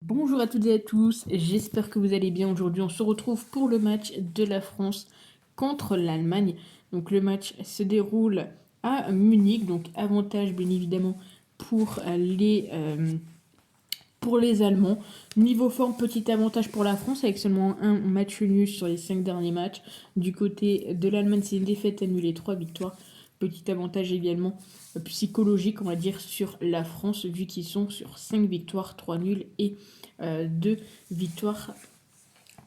Bonjour à toutes et à tous, j'espère que vous allez bien. Aujourd'hui, on se retrouve pour le match de la France contre l'Allemagne. Donc le match se déroule à Munich, donc avantage bien évidemment pour les Allemands. Niveau forme, petit avantage pour la France avec seulement un match nul sur les 5 derniers matchs. Du côté de l'Allemagne, c'est une défaite annulée, 3 victoires. Petit avantage également psychologique, on va dire, sur la France, vu qu'ils sont sur 5 victoires, 3 nuls et 2 victoires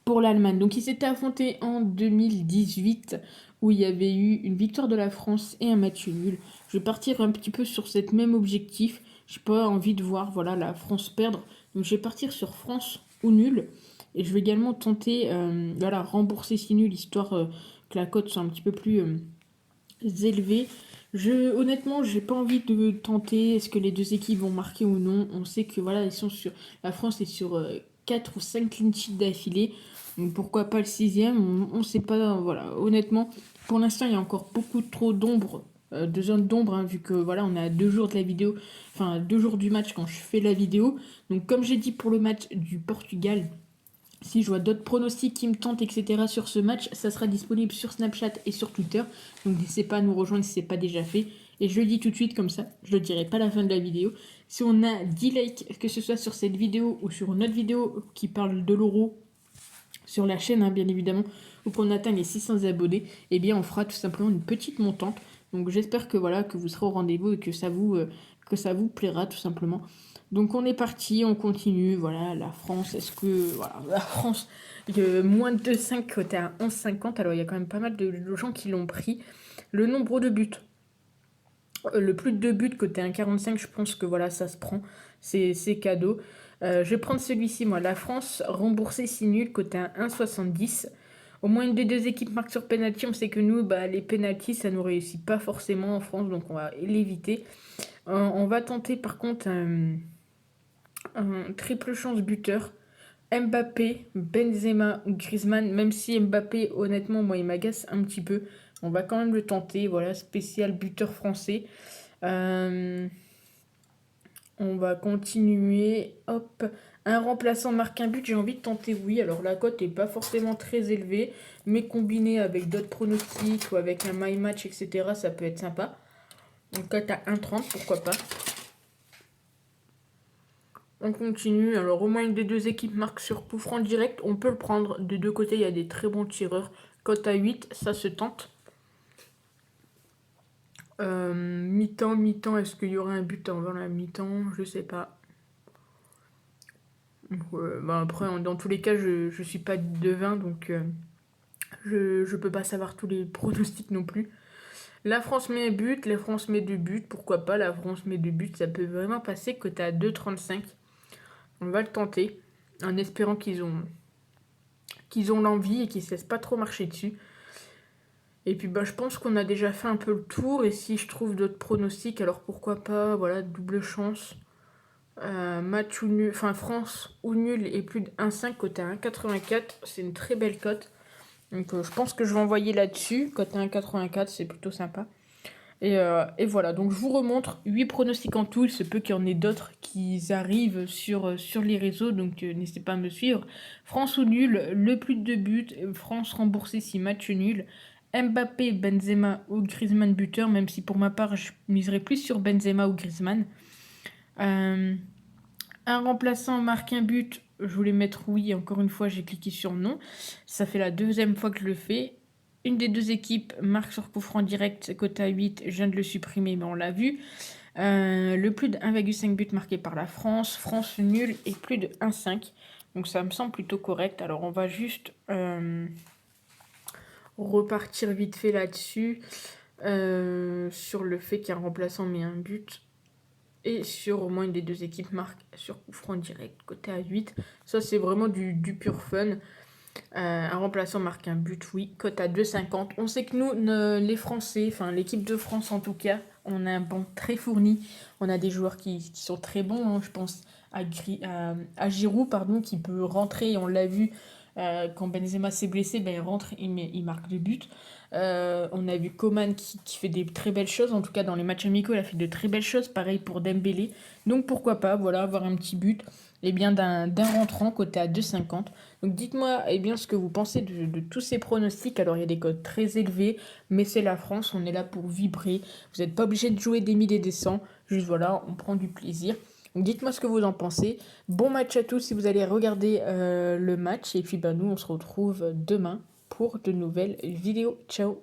pour l'Allemagne. Donc ils s'étaient affrontés en 2018 où il y avait eu une victoire de la France et un match nul. Je vais partir un petit peu sur cette même objectif. J'ai pas envie de voir voilà la France perdre. Donc je vais partir sur France ou nul. Et je vais également tenter rembourser si nul, histoire que la cote soit un petit peu plus élevée. Honnêtement, j'ai pas envie de tenter est-ce que les deux équipes vont marquer ou non. On sait que voilà, la France est sur 4 ou 5 clean sheets d'affilée. Donc pourquoi pas le sixième, on sait pas. Voilà, honnêtement, pour l'instant, il y a encore beaucoup trop d'ombre, de zones d'ombre, hein, vu que voilà, on a 2 jours de la vidéo, enfin 2 jours du match quand je fais la vidéo. Donc comme j'ai dit pour le match du Portugal, si je vois d'autres pronostics qui me tentent, etc. sur ce match, ça sera disponible sur Snapchat et sur Twitter. Donc n'hésitez pas à nous rejoindre si ce n'est pas déjà fait. Et je le dis tout de suite comme ça, je le dirai pas à la fin de la vidéo. Si on a 10 likes, que ce soit sur cette vidéo ou sur une autre vidéo qui parle de l'euro sur la chaîne, hein, bien évidemment, ou qu'on atteint les 600 abonnés, eh bien on fera tout simplement une petite montante. Donc j'espère que voilà que vous serez au rendez-vous et que ça vous plaira tout simplement. Donc on est parti, on continue. Voilà, la France, est-ce que voilà, la France, moins de 2,5 côté à 11,50. Alors il y a quand même pas mal de gens qui l'ont pris. Le nombre de buts, le plus de 2 buts côté 1,45, je pense que voilà, ça se prend. C'est cadeau. Je vais prendre celui-ci, moi. La France remboursée si nul côté 1,70. Au moins une des deux équipes marque sur penalty. On sait que nous, les penalties, ça nous réussit pas forcément en France, donc on va l'éviter. On va tenter par contre un triple chance buteur. Mbappé, Benzema ou Griezmann, même si Mbappé, honnêtement, moi, il m'agace un petit peu. On va quand même le tenter. Voilà, spécial buteur français. Euh, on va continuer. Hop. Un remplaçant marque un but, j'ai envie de tenter oui. Alors la cote n'est pas forcément très élevée, mais combiné avec d'autres pronostics ou avec un my match, etc., ça peut être sympa. Donc cote à 1,30, pourquoi pas. On continue. Alors au moins une des deux équipes marque sur coup franc direct. On peut le prendre. Des deux côtés, il y a des très bons tireurs. Cote à 8, ça se tente. Mi-temps, est-ce qu'il y aura un but avant la mi-temps? Je sais pas. Après, dans tous les cas, je suis pas devin, donc je peux pas savoir tous les pronostics non plus. La France met un but, la France met 2 buts, pourquoi pas, la France met 2 buts, ça peut vraiment passer que t'as 2,35. On va le tenter, en espérant qu'ils ont l'envie et qu'ils ne se laissent pas trop marcher dessus. Et puis je pense qu'on a déjà fait un peu le tour, et si je trouve d'autres pronostics, alors pourquoi pas, voilà, double chance. Match ou nul, enfin France ou nul et plus de 1,5 côté à 1,84, c'est une très belle cote. Donc je pense que je vais envoyer là-dessus, côté 1,84, c'est plutôt sympa. Et voilà, donc je vous remontre 8 pronostics en tout. Il se peut qu'il y en ait d'autres qui arrivent sur les réseaux, donc n'hésitez pas à me suivre. France ou nul, le plus de 2 buts, France remboursée si match nul. Mbappé, Benzema ou Griezmann buteur, même si pour ma part je miserais plus sur Benzema ou Griezmann. Euh, un remplaçant marque un but, je voulais mettre oui, encore une fois j'ai cliqué sur non. Ça fait la deuxième fois que je le fais. Une des deux équipes marque sur coup franc direct, cote à 8, je viens de le supprimer mais on l'a vu. Le plus de 1,5 but marqué par la France, France nul et plus de 1,5. Donc ça me semble plutôt correct. Alors on va juste repartir vite fait là-dessus. Sur le fait qu'un remplaçant met un but. Et sur au moins une des deux équipes marque sur coup franc direct, côté à 8. Ça, c'est vraiment du pur fun. Un remplaçant marque un but, oui, cote à 2,50. On sait que nous, les Français, enfin l'équipe de France en tout cas, on a un banc très fourni. On a des joueurs qui sont très bons, hein. Je pense à Giroud, pardon, qui peut rentrer, on l'a vu, Quand Benzema s'est blessé, ben, il rentre, il marque le but. On a vu Coman qui fait des très belles choses, en tout cas dans les matchs amicaux, il a fait de très belles choses, pareil pour Dembélé. Donc pourquoi pas, voilà, avoir un petit but eh bien, d'un rentrant coté à 2,50. Donc dites-moi eh bien, ce que vous pensez de tous ces pronostics. Alors il y a des cotes très élevés, mais c'est la France, on est là pour vibrer. Vous n'êtes pas obligé de jouer des 1000 et des 100, juste voilà, on prend du plaisir. Donc dites-moi ce que vous en pensez. Bon match à tous si vous allez regarder le match. Et puis bah, nous, on se retrouve demain pour de nouvelles vidéos. Ciao!